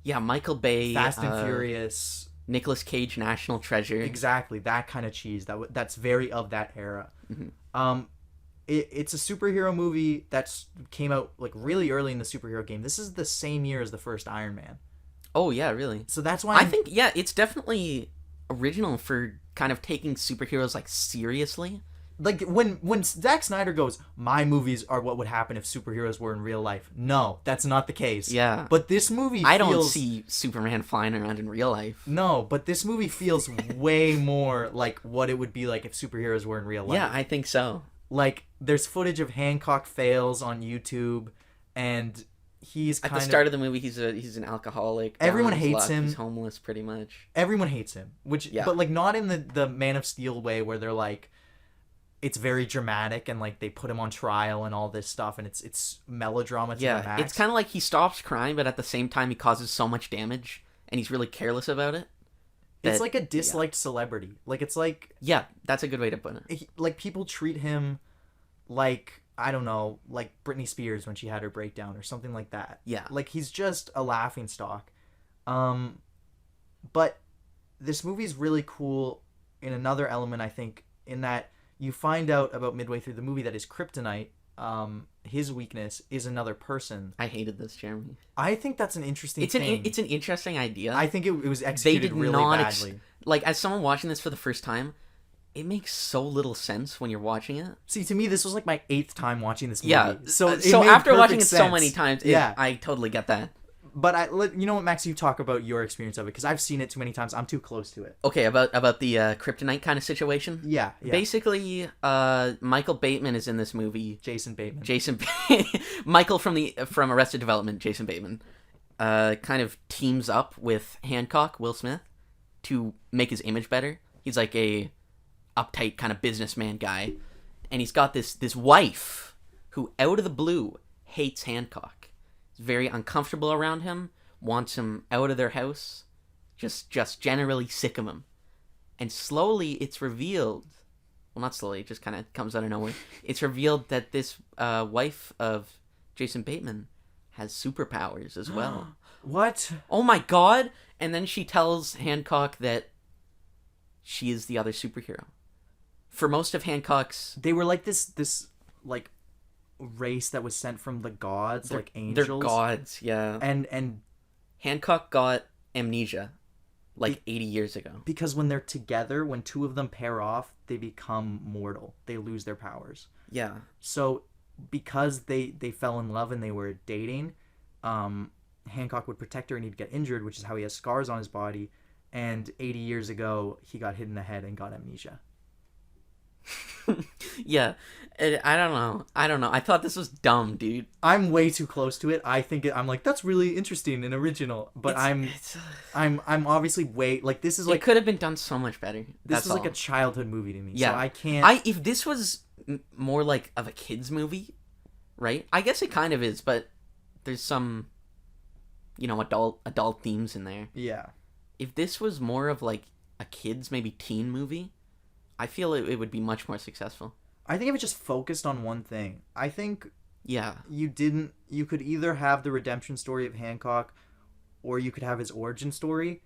Michael Bay, Fast and Furious, Nicolas Cage, National Treasure. exactly that kind of cheese. That's very of that era. Mm-hmm. It's a superhero movie that's came out like really early in the superhero game. This is the same year as the first Iron Man. Oh yeah, really. So that's why I think it's definitely original for kind of taking superheroes like seriously. Like when Zack Snyder goes, my movies are what would happen if superheroes were in real life. No, that's not the case. Yeah. But this movie I don't see Superman flying around in real life. No, but this movie feels way more like what it would be like if superheroes were in real life. Yeah, I think so. Like there's footage of Hancock fails on YouTube, and he's At the start of the movie, he's an alcoholic. Everyone down on his hates luck. him. He's homeless, pretty much. Everyone hates him, but like not in the Man of Steel way where they're like, it's very dramatic and like they put him on trial and all this stuff, and it's melodrama to the max. It's kind of like he stops crime, but at the same time he causes so much damage, and he's really careless about it. It's like a disliked celebrity. Like it's like that's a good way to put it. Like people treat him like, I don't know, like Britney Spears when she had her breakdown or something like that. Yeah. Like he's just a laughingstock. But this movie's really cool in another element, I think, in that you find out about midway through the movie that his kryptonite, his weakness, is another person. I hated this, Jeremy. I think that's an interesting thing. It's an interesting idea. I think it was They executed did really not badly. like, as someone watching this for the first time, it makes so little sense when you're watching it. See, to me, this was like my 8th time watching this movie. Yeah. So So made after perfect watching it so sense. many times, I totally get that. But you know what, Max? You talk about your experience of it because I've seen it too many times. I'm too close to it. Okay, about the kryptonite kind of situation. Yeah. Basically, Michael Bateman is in this movie. Jason Bateman. Michael from Arrested Development, Jason Bateman, kind of teams up with Hancock, Will Smith, to make his image better. He's like a uptight kind of businessman guy, and he's got this wife who, out of the blue, hates Hancock. Is very uncomfortable around him, wants him out of their house, just generally sick of him. And slowly it's revealed, well, not slowly, it just kind of comes out of nowhere. It's revealed that this wife of Jason Bateman has superpowers as well. What? Oh my god! And then she tells Hancock that she is the other superhero. For most of Hancock's... They were like this like race that was sent from the gods, like angels. They're gods, yeah. And Hancock got amnesia like 80 years ago. because when they're together, when two of them pair off, they become mortal. They lose their powers. Yeah. So because they fell in love and they were dating, Hancock would protect her and he'd get injured, which is how he has scars on his body. And 80 years ago, he got hit in the head and got amnesia. Yeah. I don't know. I thought this was dumb, dude. I'm way too close to it. I'm like, that's really interesting and original. But I'm obviously way like this is like it could have been done so much better. this is like a childhood movie to me. Yeah. So I can't. If this was more like of a kids movie, right? I guess it kind of is, but there's some, adult themes in there. Yeah. If this was more of like a kids, maybe teen movie, I feel it would be much more successful. I think if it just focused on one thing, I think Yeah. you could either have the redemption story of Hancock or you could have his origin story.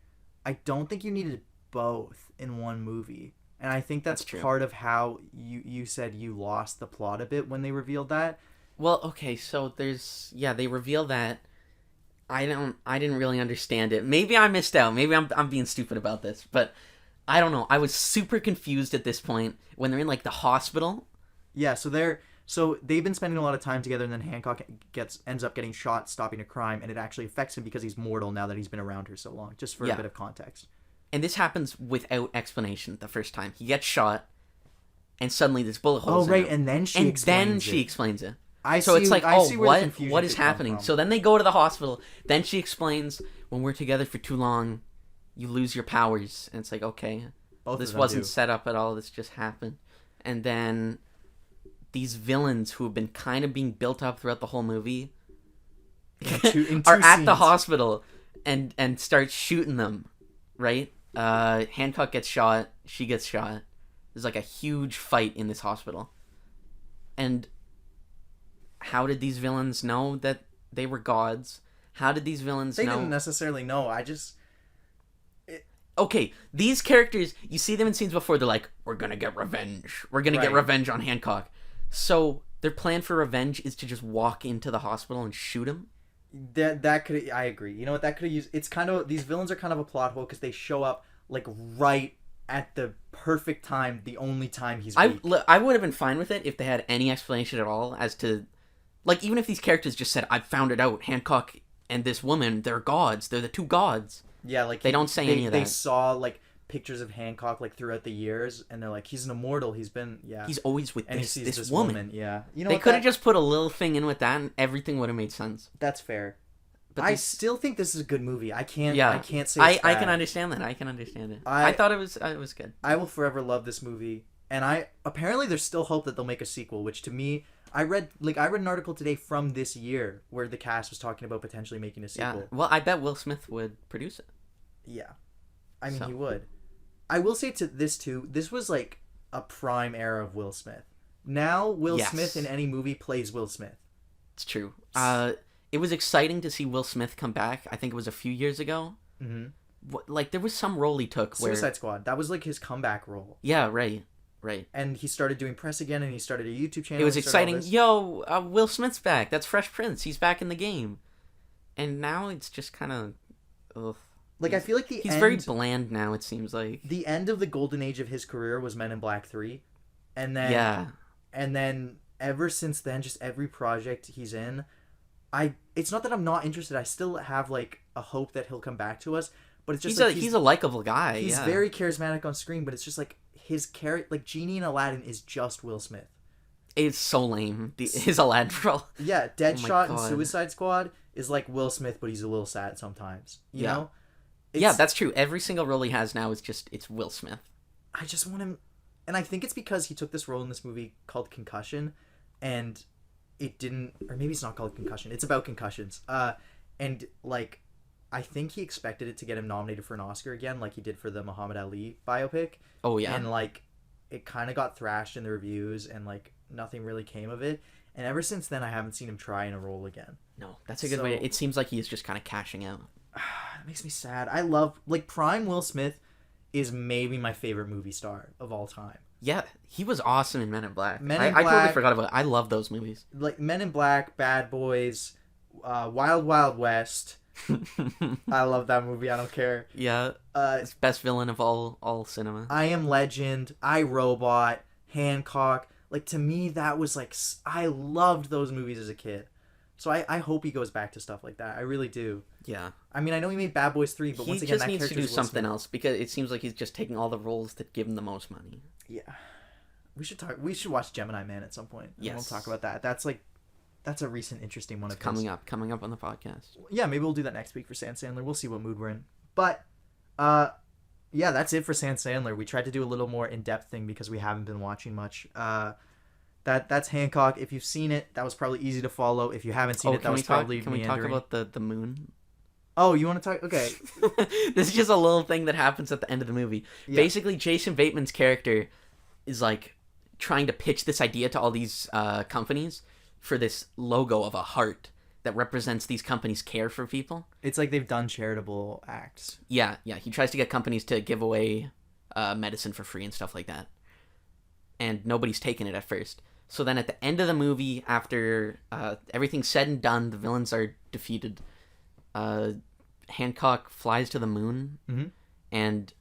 I don't think you needed both in one movie. And I think that's true. part of how you said you lost the plot a bit when they revealed that. Well, okay, so they reveal that. I didn't really understand it. Maybe I missed out. Maybe I'm being stupid about this, but I don't know. I was super confused at this point when they're in like the hospital. Yeah, so they've been spending a lot of time together, and then Hancock ends up getting shot stopping a crime, and it actually affects him because he's mortal now that he's been around her so long, just for a bit of context. And this happens without explanation the first time. He gets shot, and suddenly there's bullet holes in him. And then she explains it. I So see, it's like, I see where the confusion what is could come happening? from. So then they go to the hospital. Then she explains, when we're together for too long, you lose your powers. And it's like, okay, Both this of them wasn't do. set up at all. This just happened. And then these villains who have been kind of being built up throughout the whole movie in two are at the scenes. hospital and start shooting them, right? Hancock gets shot. She gets shot. There's like a huge fight in this hospital. And how did these villains know that they were gods? How did these villains They know? didn't necessarily know. Okay, these characters, you see them in scenes before, they're like, we're gonna get revenge. We're gonna get Right. revenge on Hancock. So their plan for revenge is to just walk into the hospital and shoot him? That could, I agree. You know what, that could have used. It's kind of, these villains are kind of a plot hole because they show up like right at the perfect time, the only time he's weak. I would have been fine with it if they had any explanation at all as to, like, even if these characters just said, I've found it out, Hancock and this woman, they're gods. They're the two gods. Yeah, like They don't say any of They that. saw like pictures of Hancock like throughout the years, and they're like, he's an immortal. He's been He's always with and he this, sees this woman. Yeah, you know They what, could have that- just put a little thing in with that and everything would have made sense. That's fair. But I this- still think this is a good movie. I can't say I it's can bad. understand that. I can understand it. I I thought it was good. I will forever love this movie, and apparently there's still hope that they'll make a sequel. Which to me, I read an article today from this year where the cast was talking about potentially making a Yeah. sequel. Well, I bet Will Smith would produce it. Yeah, I mean So. he would. I will say to this too. This was like a prime era of Will Smith. Now Will Yes. Smith in any movie plays Will Smith. It's true. It was exciting to see Will Smith come back. I think it was a few years ago. Mm-hmm. like there was some role he took where Suicide Squad. That was like his comeback role. yeah, right. And he started doing press again, and he started a YouTube channel. It was he started all exciting. this. Yo, Will Smith's back. That's Fresh Prince. He's back in the game. And now it's just kind of, ugh. Like, I feel like He's very bland now, it seems like. the end of the golden age of his career was Men in Black 3. And then Yeah. And then ever since then, just every project he's in, it's not that I'm not interested. I still have like a hope that he'll come back to us, but it's just He's a likable guy. he's yeah. very charismatic on screen, but it's just like his character, like Genie in Aladdin is just Will Smith. It's so lame. His Aladdin role. Yeah, Oh Deadshot and God. Suicide Squad is like Will Smith, but he's a little sad sometimes. You Yeah. know? Yeah, that's true. Every single role he has now is it's Will Smith. I just want him, and I think it's because he took this role in this movie called Concussion, and it didn't, or maybe it's not called Concussion. It's about concussions. And like, I think he expected it to get him nominated for an Oscar again, like he did for the Muhammad Ali biopic. Oh yeah. And like, it kind of got thrashed in the reviews, and like nothing really came of it. And ever since then, I haven't seen him try in a role again. No, that's a good way. It seems like he is just kind of cashing out. It makes me sad. I love, like, prime Will Smith is maybe my favorite movie star of all time. Yeah, he was awesome in Men in Black. Men in I totally Black- forgot about it. I love those movies. Like Men in Black, Bad Boys, Wild Wild West. I love that movie. I don't care. Yeah, it's best villain of all cinema. I Am Legend, I, Robot, Hancock. Like, to me, that was like, I loved those movies as a kid. So I hope he goes back to stuff like that. I really do. Yeah. I mean, I know he made Bad Boys 3, but He once again, just that needs to character do is Will something Smith. else because it seems like he's just taking all the roles that give him the most money. Yeah. We should watch Gemini Man at some point. And Yes. We'll talk about that. That's a recent interesting one of his. Coming up on the podcast. Yeah, maybe we'll do that next week for Sand Sandler. We'll see what mood we're in. But yeah, that's it for Sand Sandler. We tried to do a little more in-depth thing because we haven't been watching much. That's Hancock. If you've seen it, that was probably easy to follow. If you haven't seen it, that was probably Can we talk meandering. about the moon? Oh, you want to talk? Okay. This is just a little thing that happens at the end of the movie. Yeah. Basically, Jason Bateman's character is like trying to pitch this idea to all these companies for this logo of a heart that represents these companies' care for people. It's like they've done charitable acts. Yeah. He tries to get companies to give away medicine for free and stuff like that. And nobody's taken it at first. So then at the end of the movie, after everything's said and done, the villains are defeated. Hancock flies to the moon, and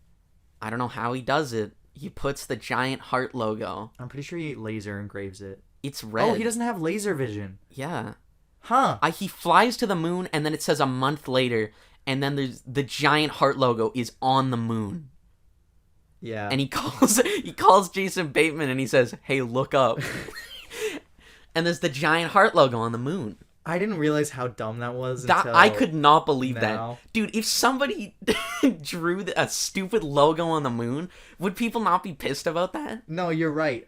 I don't know how he does it. He puts the giant heart logo. I'm pretty sure he laser engraves it. It's red. Oh, he doesn't have laser vision. Yeah. Huh. He flies to the moon, and then it says a month later, and then there's the giant heart logo is on the moon. Yeah. And he calls Jason Bateman, and he says, "Hey, look up." And there's the giant heart logo on the moon. I didn't realize how dumb that was until I could not believe now. that. Dude, if somebody drew a stupid logo on the moon, would people not be pissed about that? No, you're right.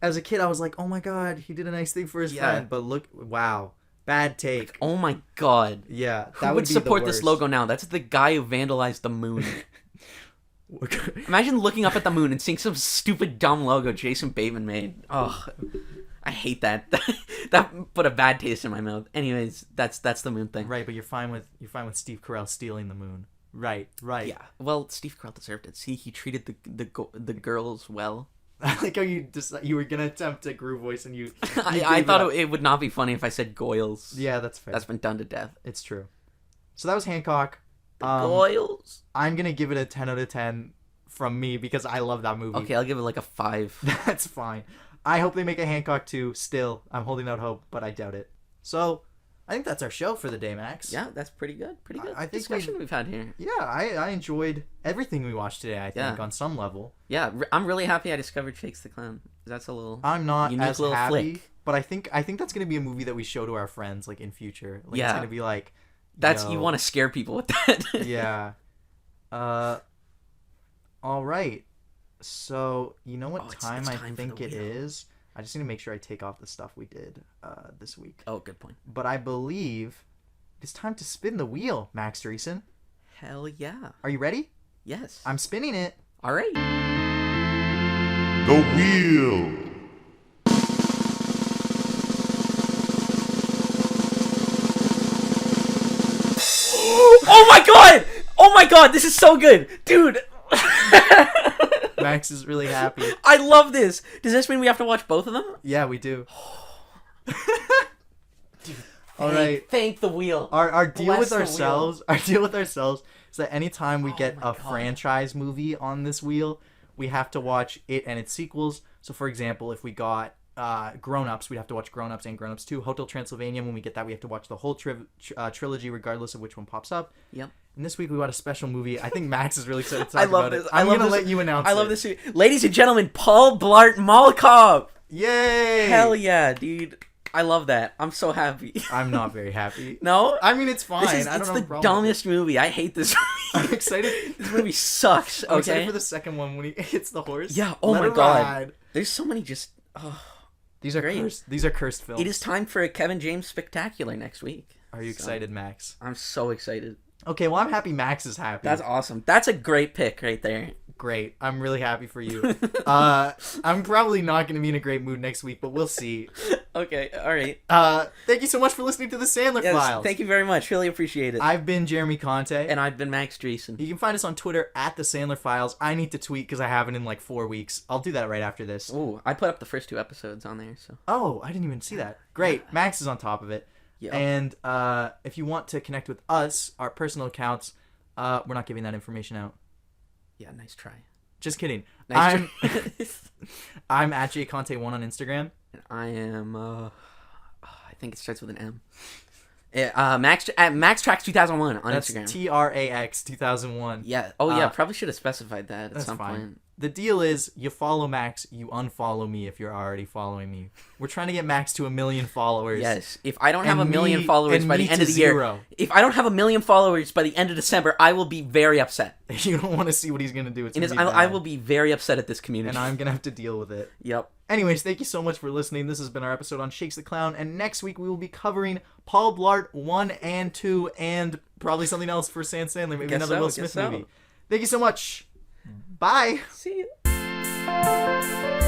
As a kid, I was like, oh my god, he did a nice thing for his friend. But look, wow. Bad take. Oh my god. Yeah. Who That would be support the this worst. logo now? That's the guy who vandalized the moon. Imagine looking up at the moon and seeing some stupid dumb logo Jason Bateman made. Oh, I hate that. That put a bad taste in my mouth. Anyways, that's the moon thing. Right, but you're fine with Steve Carell stealing the moon. Right. Yeah. Well, Steve Carell deserved it. See, he treated the girls well. I like how you were gonna attempt a groove voice and you. I thought it would not be funny if I said Goyles. Yeah, that's fair. That's been done to death. It's true. So that was Hancock. Goyles. I'm gonna give it a 10 out of 10 from me because I love that movie. Okay, I'll give it like a 5. That's fine. I hope they make a Hancock 2 still. I'm holding out hope, but I doubt it. So, I think that's our show for the day, Max. Yeah, that's pretty good. Pretty good I think discussion we've had here. Yeah, I enjoyed everything we watched today, I think, Yeah. on some level. Yeah, I'm really happy I discovered Shakes the Clown. That's a little I'm not unique as little happy, flick. but I think that's going to be a movie that we show to our friends, like, in future. Like, Yeah. It's going to be like... That's yo, you want to scare people with that. Yeah. All right. So, you know what it's time I time for think the it wheel. is? I just need to make sure I take off the stuff we did this week. Oh, good point. But I believe it's time to spin the wheel, Max Dreesen. Hell yeah. Are you ready? Yes. I'm spinning it. All right. The wheel. Oh my god! Oh Oh my god, this is so good, dude. Max is really happy. I love this. Does this mean we have to watch both of them? Yeah, we do. All right. Thank the wheel. Our deal Bless with the wheel. ourselves. Our deal with ourselves is that anytime we get a franchise movie on this wheel, we have to watch it and its sequels. So, for example, if we got Grown Ups, we'd have to watch Grown Ups and Grown Ups 2. Hotel Transylvania, when we get that, we have to watch the whole trilogy, regardless of which one pops up. Yep. And this week we got a special movie. I think Max is really excited to talk I love about this. it. I'm going to let you announce it. I love this. Ladies and gentlemen, Paul Blart Mall Cop. Yay! Hell yeah, dude. I love that. I'm so happy. I'm not very happy. No? I mean, it's fine. It's I don't the have a problem dumbest movie. I hate this movie. I'm excited. This movie sucks, okay? I'm excited for the second one when he hits the horse. Yeah, oh Let my it god. ride. There's so many just... These are Great. cursed. These are cursed films. It is time for a Kevin James spectacular next week. Are you excited, Max? I'm so excited. Okay, well, I'm happy Max is happy. That's awesome. That's a great pick right there. Great. I'm really happy for you. I'm probably not going to be in a great mood next week, but we'll see. Okay, all right. Thank you so much for listening to the Sandler Yes, Files. thank you very much. Really appreciate it. I've been Jeremy Conte. And I've been Max Dreesen. You can find us on Twitter at the Sandler Files. I need to tweet because I haven't in like 4 weeks. I'll do that right after this. Ooh, I put up the first 2 episodes on there, so. Oh, I didn't even see that. Great. Max is on top of it. Yeah. And if you want to connect with us, our personal accounts, we're not giving that information out. Yeah, nice try. Just kidding. Nice try. I'm at jconte1 on Instagram. And I am, I think it starts with an M. Max Tracks 2001 on That's Instagram. TRAX 2001. Yeah. Oh, yeah. Probably should have specified that at some point. The deal is, you follow Max, you unfollow me if you're already following me. We're trying to get Max to 1 million followers. Yes. If I don't have And 1 million me- followers and by me the end to of the year, 0. if I don't have 1 million followers by the end of December, I will be very upset. You don't want to see what he's going to do. It's And gonna be I bad. will be very upset at this community. And I'm going to have to deal with it. Yep. Anyways, thank you so much for listening. This has been our episode on Shakes the Clown. And next week we will be covering Paul Blart 1 and 2 and probably something else for Sandler. Maybe Guess another so, Will guess Smith so. movie. Thank you so much. Bye. See you.